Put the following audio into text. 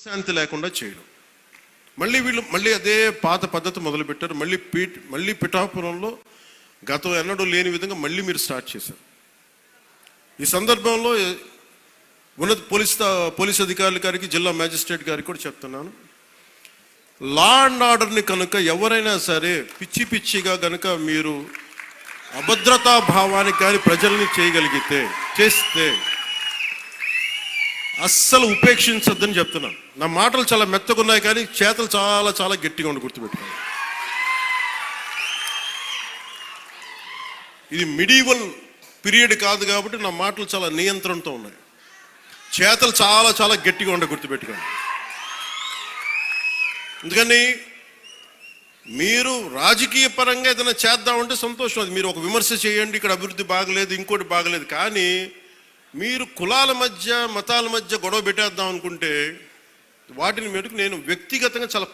శాంతి లేకుండా చేయడం. వీళ్ళు అదే పాత పద్ధతి మొదలుపెట్టారు. మళ్ళీ పిఠాపురంలో గతం ఎన్నడూ లేని విధంగా మళ్ళీ మీరు స్టార్ట్ చేశారు. ఈ సందర్భంలో ఉన్నత పోలీస్ అధికారుల గారికి, జిల్లా మ్యాజిస్ట్రేట్ గారికి కూడా చెప్తున్నాను, లా అండ్ ఆర్డర్ని కనుక ఎవరైనా సరే పిచ్చిగా కనుక మీరు అభద్రతా భావానికి కానీ ప్రజల్ని చేస్తే అస్సలు ఉపేక్షించొద్దని చెప్తున్నాను. నా మాటలు చాలా మెత్తగా ఉన్నాయి, కానీ చేతలు చాలా చాలా గట్టిగా ఉండి గుర్తుపెట్టుకోండి. ఇది మిడీవల్ పీరియడ్ కాదు కాబట్టి నా మాటలు చాలా నియంత్రణతో ఉన్నాయి. చేతలు చాలా చాలా గట్టిగా ఉండి గుర్తుపెట్టుకోండి. అందుకని మీరు రాజకీయ పరంగా ఏదైనా చేద్దామంటే సంతోషం, అది మీరు ఒక విమర్శ చేయండి, ఇక్కడ అభివృద్ధి బాగలేదు, ఇంకోటి బాగలేదు. కానీ మీరు కులాల మధ్య, మతాల మధ్య గొడవ పెట్టేద్దాం అనుకుంటే వాటిని మెరుగు నేను వ్యక్తిగతంగా చాలా